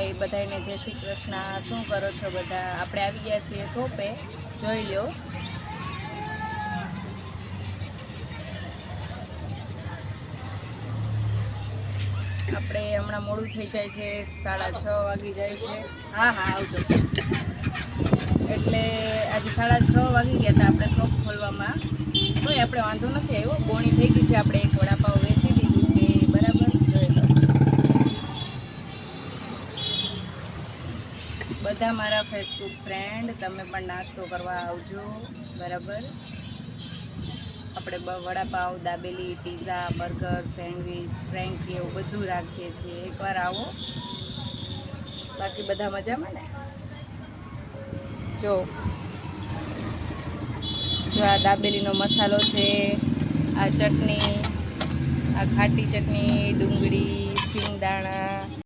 હાય બધાને જય શ્રી કૃષ્ણ। શું કરો છો બધા? આપણે આવી ગયા છીએ શોપે, જોઈ લો। આપણે હમણાં મોડું થઈ જાય છે, 6:30 વાગી જાય છે। હા આવજો। એટલે આજે 6:30 વાગી ગયા હતા આપણે શોપ ખોલવામાં, તોય આપણે વાંધો નથી આવ્યો। બોણી થઈ ગઈ છે, આપણે એક વડાપાવ વેચી દીધું છે, બરાબર। જોઈ લો બધા મારા ફેસબુક ફ્રેન્ડ, તમે પણ નાસ્તો કરવા આવજો, બરાબર। આપણે vada pav, dabeli, pizza, burger, sandwich, frankie એવું બધું રાખીએ છીએ, એકવાર આવો। બાકી બધા મજામાં ને? જો આ દાબેલીનો મસાલો છે, આ ચટણી, આ ખાટી ચટણી, ડુંગળી, સિંગદાણા।